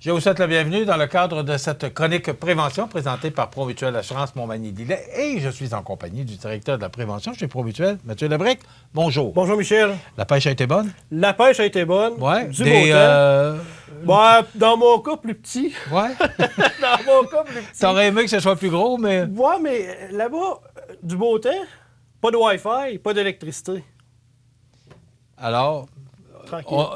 Je vous souhaite la bienvenue dans le cadre de cette chronique prévention présentée par Promutuelle Assurance Montmagny-Lillet. Et je suis en compagnie du directeur de la prévention chez Promutuelle, Mathieu Lebrec. Bonjour. Bonjour, Michel. La pêche a été bonne? La pêche a été bonne. Oui. Du beau temps. Ouais, dans mon cas, plus petit. Oui. Dans mon cas, plus petit. T'aurais aimé que ce soit plus gros, mais... Ouais, mais là-bas, du beau temps, pas de Wi-Fi, pas d'électricité. Alors,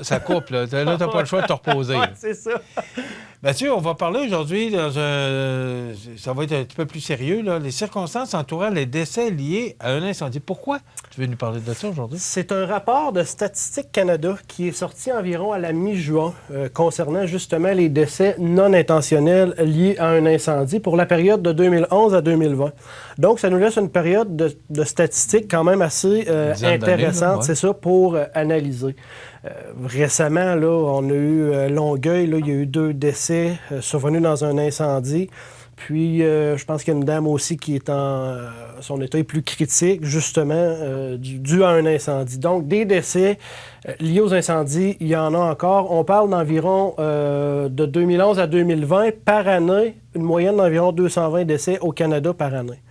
ça coupe, là. Là, t'as pas le choix de te reposer. Ouais, c'est ça. Mathieu, on va parler aujourd'hui, ça va être un petit peu plus sérieux, là, les circonstances entourant les décès liés à un incendie. Pourquoi tu veux nous parler de ça aujourd'hui? C'est un rapport de Statistique Canada qui est sorti environ à la mi-juin concernant justement les décès non intentionnels liés à un incendie pour la période de 2011 à 2020. Donc, ça nous laisse une période de statistiques quand même assez intéressante, c'est ça, pour analyser. Récemment, là, on a eu Longueuil, là, il y a eu 2 décès survenus dans un incendie. Puis, je pense qu'il y a une dame aussi qui est son état est plus critique, justement, dû à un incendie. Donc, des décès liés aux incendies, il y en a encore. On parle d'environ de 2011 à 2020 par année, une moyenne d'environ 220 décès au Canada par année.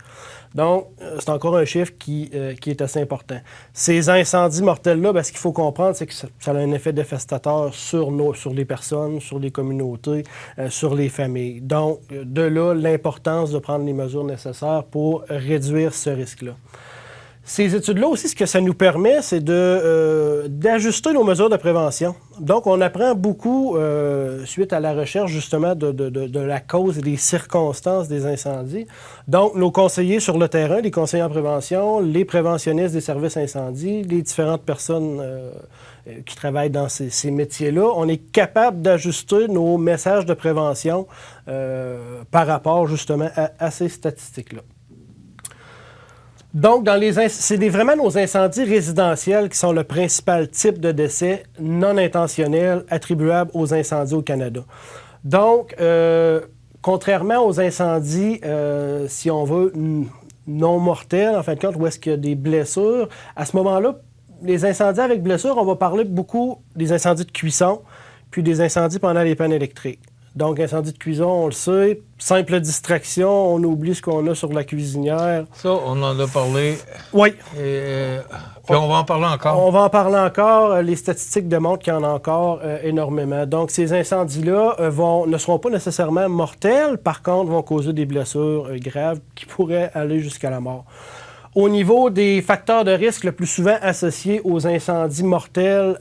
Donc, c'est encore un chiffre qui est assez important. Ces incendies mortels-là, ce qu'il faut comprendre, c'est que ça a un effet dévastateur sur les personnes, sur les communautés, sur les familles. Donc, de là, l'importance de prendre les mesures nécessaires pour réduire ce risque-là. Ces études-là aussi, ce que ça nous permet, c'est d'ajuster nos mesures de prévention. Donc, on apprend beaucoup suite à la recherche, justement, de la cause et des circonstances des incendies. Donc, nos conseillers sur le terrain, les conseillers en prévention, les préventionnistes des services incendies, les différentes personnes qui travaillent dans ces métiers-là, on est capable d'ajuster nos messages de prévention par rapport, justement, à ces statistiques-là. Donc, c'est vraiment nos incendies résidentiels qui sont le principal type de décès non intentionnel attribuable aux incendies au Canada. Donc, contrairement aux incendies, si on veut, non mortels, en fin de compte, où est-ce qu'il y a des blessures, à ce moment-là, les incendies avec blessures, on va parler beaucoup des incendies de cuisson, puis des incendies pendant les pannes électriques. Donc, incendie de cuisson, on le sait. Simple distraction, on oublie ce qu'on a sur la cuisinière. Ça, on en a parlé. Oui. Puis on va en parler encore. On va en parler encore. Les statistiques démontrent qu'il y en a encore énormément. Donc, ces incendies-là ne seront pas nécessairement mortels. Par contre, vont causer des blessures graves qui pourraient aller jusqu'à la mort. Au niveau des facteurs de risque le plus souvent associés aux incendies mortels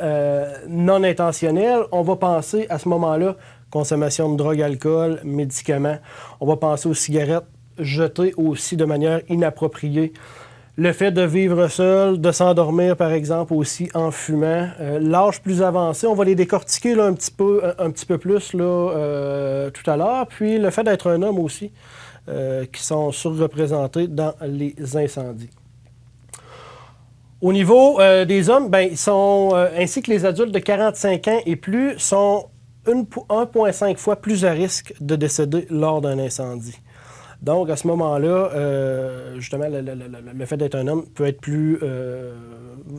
non intentionnels, on va penser à ce moment-là consommation de drogue, alcool, médicaments. On va penser aux cigarettes jetées aussi de manière inappropriée. Le fait de vivre seul, de s'endormir, par exemple, aussi en fumant. L'âge plus avancé, on va les décortiquer là, un petit peu plus là, tout à l'heure. Puis le fait d'être un homme aussi, qui sont surreprésentés dans les incendies. Au niveau des hommes, ils sont, ainsi que les adultes de 45 ans et plus, sont 1,5 fois plus à risque de décéder lors d'un incendie. Donc, à ce moment-là, justement, le fait d'être un homme peut être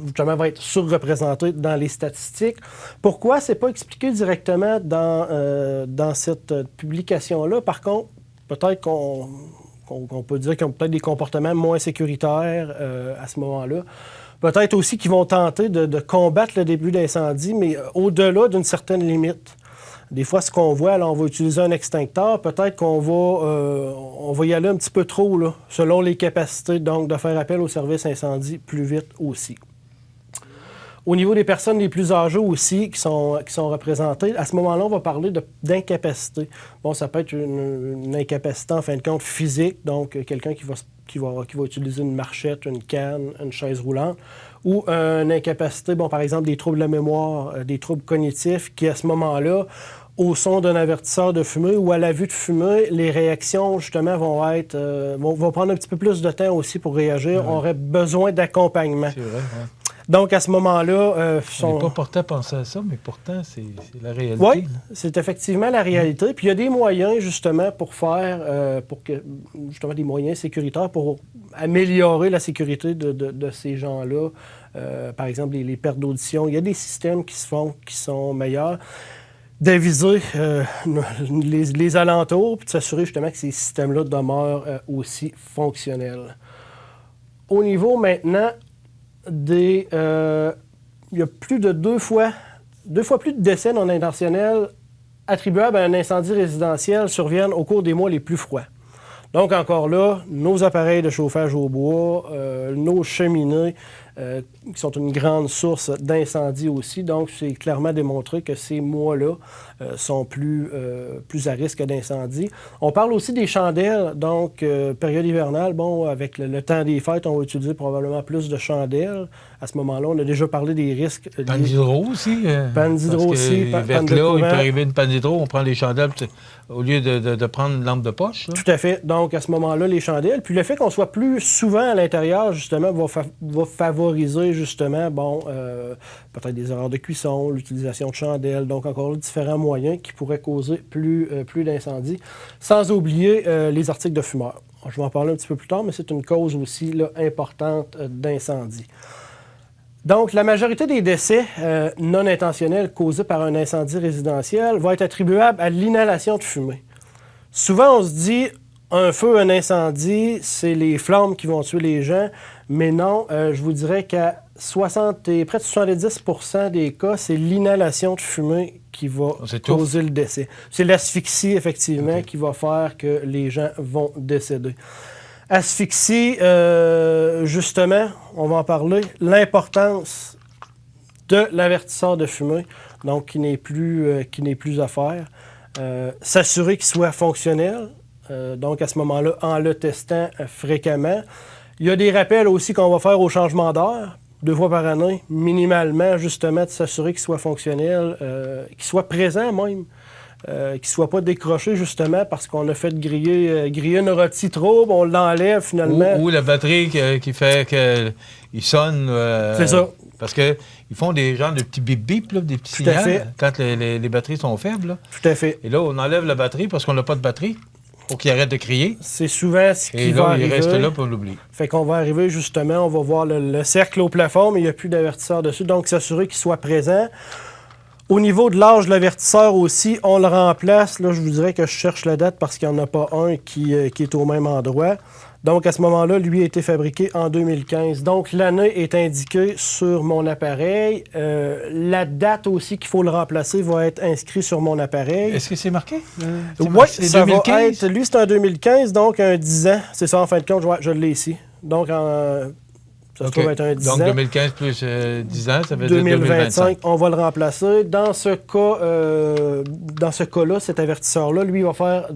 justement, va être surreprésenté dans les statistiques. Pourquoi? C'est pas expliqué directement dans cette publication-là. Par contre, peut-être qu'on peut dire qu'ils ont peut-être des comportements moins sécuritaires à ce moment-là. Peut-être aussi qu'ils vont tenter de combattre le début d'incendie, mais au-delà d'une certaine limite. Des fois, ce qu'on voit, là, on va utiliser un extincteur, peut-être qu'on va y aller un petit peu trop, là, selon les capacités, donc de faire appel au service incendie plus vite aussi. Au niveau des personnes les plus âgées aussi qui sont représentées, à ce moment-là, on va parler d'incapacité. Bon, ça peut être une incapacité, en fin de compte, physique, donc quelqu'un qui va utiliser une marchette, une canne, une chaise roulante, ou une incapacité, par exemple, des troubles de la mémoire, des troubles cognitifs, qui, à ce moment-là, au son d'un avertisseur de fumée ou à la vue de fumée, les réactions, justement, vont prendre un petit peu plus de temps aussi pour réagir. On aurait besoin d'accompagnement. C'est vrai, ouais. Donc, à ce moment-là... On n'est pas porté à penser à ça, mais pourtant, c'est la réalité. Oui, c'est effectivement la réalité. Puis, il y a des moyens, justement, pour justement, des moyens sécuritaires pour améliorer la sécurité de ces gens-là. Par exemple, les pertes d'audition. Il y a des systèmes qui sont meilleurs. d'aviser les alentours, puis de s'assurer justement que ces systèmes-là demeurent aussi fonctionnels. Au niveau maintenant il y a plus de deux fois plus de décès non intentionnels attribuables à un incendie résidentiel surviennent au cours des mois les plus froids. Donc, encore là, nos appareils de chauffage au bois, nos cheminées, qui sont une grande source d'incendie aussi. Donc, c'est clairement démontré que ces mois-là sont plus à risque d'incendie. On parle aussi des chandelles. Donc, période hivernale, bon, avec le temps des fêtes, on va utiliser probablement plus de chandelles. À ce moment-là, on a déjà parlé des risques. Panne d'hydro aussi. Panne d'hydro aussi. Là, il peut arriver une panne d'hydro, on prend les chandelles au lieu de prendre une lampe de poche. Là. Tout à fait. Donc, à ce moment-là, les chandelles. Puis le fait qu'on soit plus souvent à l'intérieur, justement, va favoriser, justement, peut-être des erreurs de cuisson, l'utilisation de chandelles. Donc, encore là, différents moyens qui pourraient causer plus d'incendies. Sans oublier les articles de fumeurs. Je vais en parler un petit peu plus tard, mais c'est une cause aussi là, importante d'incendie. Donc, la majorité des décès non intentionnels causés par un incendie résidentiel va être attribuable à l'inhalation de fumée. Souvent, on se dit, un feu, un incendie, c'est les flammes qui vont tuer les gens, mais non, je vous dirais qu'à près de 70% des cas, c'est l'inhalation de fumée qui va causer le décès. C'est l'asphyxie, effectivement, qui va faire que les gens vont décéder. Asphyxie, justement, on va en parler, l'importance de l'avertisseur de fumée, donc qui n'est plus à faire. S'assurer qu'il soit fonctionnel, donc à ce moment-là, en le testant fréquemment. Il y a des rappels aussi qu'on va faire au changement d'heure, 2 fois par année, minimalement, justement, de s'assurer qu'il soit fonctionnel, qu'il soit présent même. Qu'il ne soit pas décroché, justement, parce qu'on a fait griller une rôtie trop, on l'enlève finalement. Ou la batterie qui fait qu'il sonne. C'est ça. Parce qu'ils font des genres de petits bip-bip, des petits signaux, quand les batteries sont faibles. Là. Tout à fait. Et là, on enlève la batterie parce qu'on n'a pas de batterie pour qu'il arrête de crier. C'est souvent ce qui va arriver. Et là, il reste là, puis on l'oublie. Fait qu'on va arriver, justement, on va voir le cercle au plafond, mais il n'y a plus d'avertisseur dessus. Donc, s'assurer qu'il soit présent. Au niveau de l'âge de l'avertisseur aussi, on le remplace. Là, je vous dirais que je cherche la date parce qu'il n'y en a pas un qui est au même endroit. Donc, à ce moment-là, lui a été fabriqué en 2015. Donc, l'année est indiquée sur mon appareil. La date aussi qu'il faut le remplacer va être inscrite sur mon appareil. Est-ce que c'est marqué? Oui, ça 2015? Va être... Lui, c'est en 2015, donc un 10 ans. C'est ça, en fin de compte, je l'ai ici. Donc, ça se trouve être un 10 ans. Donc, 2015 plus 10 ans, ça veut dire 2025. On va le remplacer. Dans ce cas-là, cet avertisseur-là, lui, il va faire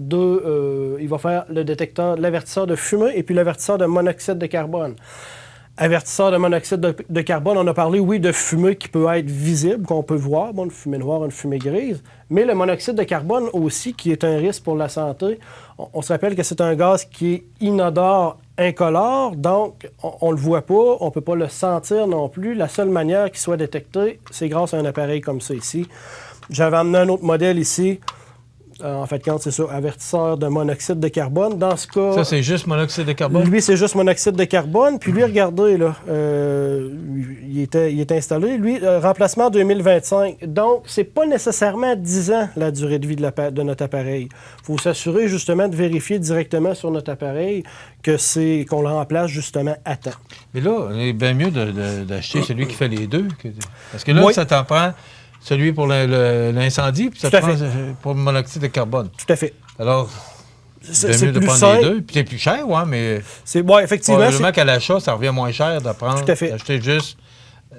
l'avertisseur de fumée et puis l'avertisseur de monoxyde de carbone. Avertisseur de monoxyde de carbone, on a parlé, oui, de fumée qui peut être visible, qu'on peut voir, une fumée noire, une fumée grise, mais le monoxyde de carbone aussi, qui est un risque pour la santé. On se rappelle que c'est un gaz qui est inodore, incolore, donc on ne le voit pas, on ne peut pas le sentir non plus. La seule manière qu'il soit détecté, c'est grâce à un appareil comme ça ici. J'avais amené un autre modèle ici. En fait, quand c'est ça, avertisseur de monoxyde de carbone. Dans ce cas... Ça, c'est juste monoxyde de carbone? Lui, c'est juste monoxyde de carbone. Puis lui, regardez, là, il est installé. Lui, remplacement 2025. Donc, c'est pas nécessairement 10 ans, la durée de vie de notre appareil. Il faut s'assurer, justement, de vérifier directement sur notre appareil qu'on le remplace, justement, à temps. Mais là, il est bien mieux d'acheter celui qui fait les deux. Parce que là, ça t'en prend... Celui pour l'incendie, puis ça te prend pour le monoxyde de carbone. Tout à fait. Alors, c'est mieux de prendre les deux. Puis c'est plus cher, oui, mais... effectivement. Probablement qu'à l'achat, ça revient moins cher d'acheter juste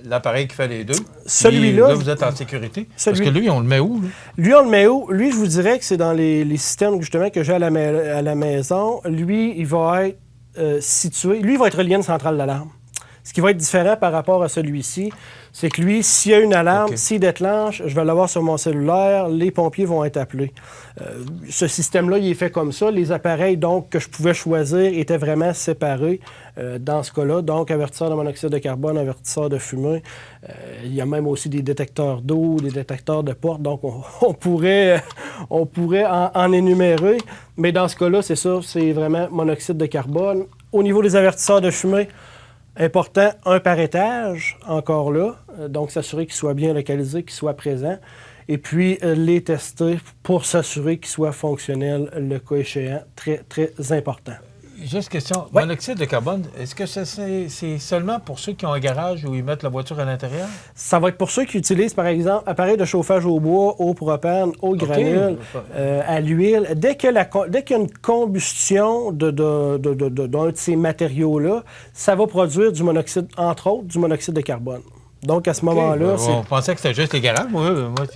l'appareil qui fait les deux. Celui-là... Là, vous êtes en sécurité. Parce que lui, on le met où? Là? Lui, on le met où? Lui, je vous dirais que c'est dans les systèmes, justement, que j'ai à la maison. Lui, il va être situé... Lui, il va être relié à une centrale d'alarme. Ce qui va être différent par rapport à celui-ci, c'est que lui, s'il y a une alarme, s'il déclenche, je vais l'avoir sur mon cellulaire, les pompiers vont être appelés. Ce système-là, il est fait comme ça. Les appareils, donc, que je pouvais choisir étaient vraiment séparés dans ce cas-là. Donc, avertisseur de monoxyde de carbone, avertisseur de fumée. Il y a même aussi des détecteurs d'eau, des détecteurs de porte. Donc, on pourrait en énumérer. Mais dans ce cas-là, c'est ça, c'est vraiment monoxyde de carbone. Au niveau des avertisseurs de fumée, important, un par étage, encore là. Donc, s'assurer qu'il soit bien localisé, qu'il soit présent. et puis les tester pour s'assurer qu'ils soient fonctionnels le cas échéant. Très, très important. Juste question. Ouais. Monoxyde de carbone, est-ce que c'est seulement pour ceux qui ont un garage où ils mettent la voiture à l'intérieur? Ça va être pour ceux qui utilisent, par exemple, appareil de chauffage au bois, au propane, au granule, à l'huile. Dès qu'il y a une combustion d'un de ces matériaux-là, ça va produire du monoxyde, entre autres, du monoxyde de carbone. Donc, à ce moment-là, On pensait que c'était juste les garages. Moi,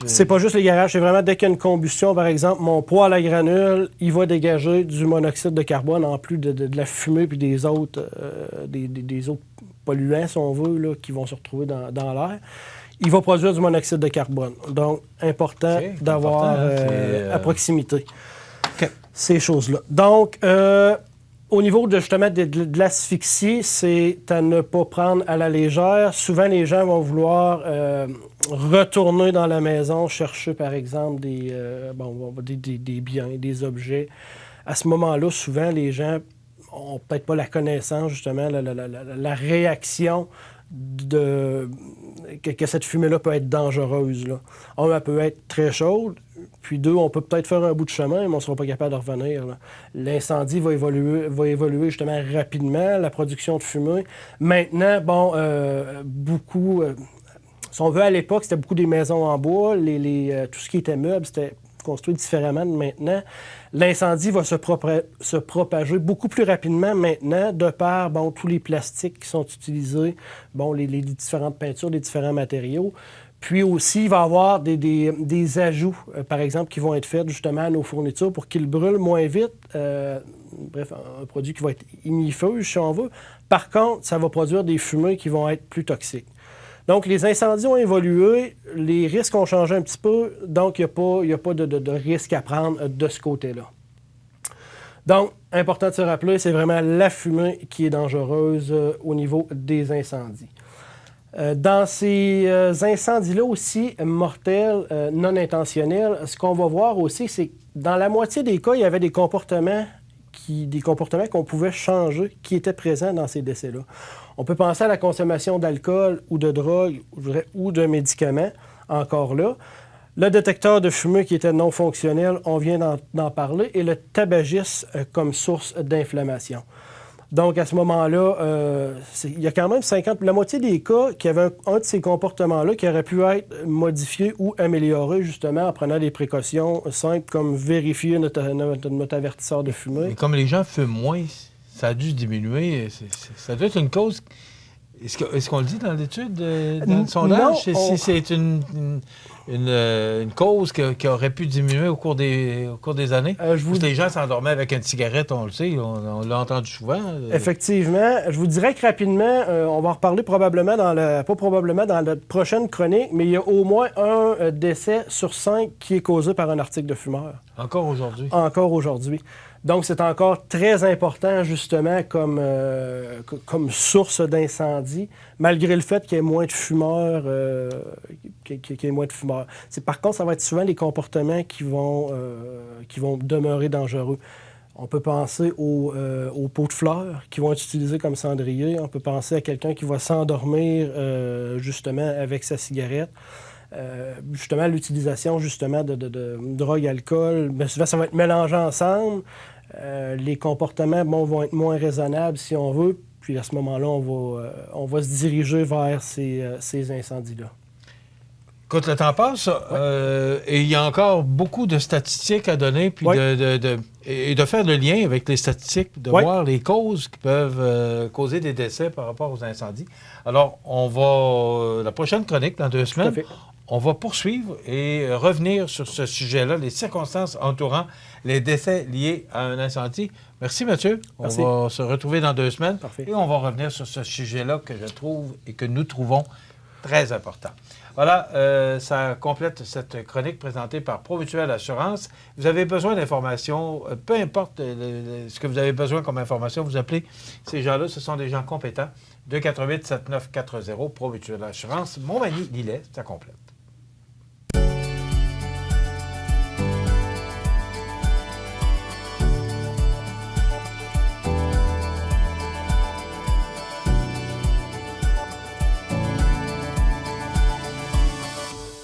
c'est pas juste les garages, c'est vraiment dès qu'il y a une combustion, par exemple, mon poêle à granule, il va dégager du monoxyde de carbone en plus de la fumée puis des autres, des autres polluants, si on veut, là, qui vont se retrouver dans l'air. Il va produire du monoxyde de carbone. Donc, important d'avoir à proximité ces choses-là. Donc, au niveau de justement de l'asphyxie, c'est à ne pas prendre à la légère. Souvent, les gens vont vouloir retourner dans la maison, chercher par exemple des biens, des objets. À ce moment-là, souvent, les gens n'ont peut-être pas la connaissance, justement, la réaction que cette fumée-là peut être dangereuse. Là. Un, elle peut être très chaude. Puis deux, on peut peut-être faire un bout de chemin, mais on ne sera pas capable de revenir. Là. L'incendie va évoluer justement rapidement, la production de fumée. Maintenant, beaucoup... si on veut, à l'époque, c'était beaucoup des maisons en bois. Tout ce qui était meuble, c'était construit différemment de maintenant. L'incendie va se propager beaucoup plus rapidement maintenant, de par tous les plastiques qui sont utilisés, les différentes peintures, les différents matériaux. Puis aussi, il va y avoir des ajouts, par exemple, qui vont être faits justement à nos fournitures pour qu'ils brûlent moins vite. Bref, un produit qui va être ignifuge, si on veut. Par contre, ça va produire des fumées qui vont être plus toxiques. Donc, les incendies ont évolué, les risques ont changé un petit peu, donc il n'y a pas de risque à prendre de ce côté-là. Donc, important de se rappeler, c'est vraiment la fumée qui est dangereuse au niveau des incendies. Dans ces incendies-là aussi, mortels, non intentionnels, ce qu'on va voir aussi, c'est que dans la moitié des cas, il y avait des comportements qu'on pouvait changer, qui étaient présents dans ces décès-là. On peut penser à la consommation d'alcool ou de drogue ou de médicaments, encore là. Le détecteur de fumée qui était non fonctionnel, on vient d'en parler, et le tabagisme comme source d'inflammation. Donc, à ce moment-là, il y a quand même la moitié des cas qui avaient un de ces comportements-là qui aurait pu être modifié ou amélioré, justement, en prenant des précautions simples comme vérifier notre avertisseur de fumée. Et comme les gens fument moins, ça a dû diminuer. Ça doit être une cause... Est-ce qu'on le dit dans l'étude, dans le sondage? Si c'est une cause qui aurait pu diminuer au cours des années? Parce que les gens s'endormaient avec une cigarette, on le sait, on l'a entendu souvent. Effectivement. Je vous dirais que rapidement, on va en reparler probablement dans la prochaine chronique, mais il y a au moins un décès sur 5 qui est causé par un article de fumeur. Encore aujourd'hui? Encore aujourd'hui. Donc, c'est encore très important, justement, comme source d'incendie, malgré le fait qu'il y ait moins de fumeurs. Par contre, ça va être souvent les comportements qui vont demeurer dangereux. On peut penser aux pots de fleurs qui vont être utilisés comme cendrier. On peut penser à quelqu'un qui va s'endormir, justement, avec sa cigarette. Justement, l'utilisation justement de drogue, alcool, bien souvent, ça va être mélangé ensemble. Les comportements vont être moins raisonnables, si on veut. Puis à ce moment-là, on va se diriger vers ces incendies-là. Écoute, le temps passe, et il y a encore beaucoup de statistiques à donner, puis de faire le lien avec les statistiques, de voir les causes qui peuvent causer des décès par rapport aux incendies. Alors, la prochaine chronique, dans 2 semaines, on va poursuivre et revenir sur ce sujet-là, les circonstances entourant les décès liés à un incendie. Merci, Mathieu. Merci. On va se retrouver dans 2 semaines. Parfait. Et on va revenir sur ce sujet-là que je trouve et que nous trouvons très important. Voilà, ça complète cette chronique présentée par Promutuelle Assurance. Vous avez besoin d'informations, peu importe ce que vous avez besoin comme information, vous appelez ces gens-là, ce sont des gens compétents. 248-7940, Promutuelle Assurance. Montmagny-Lillet, ça complète.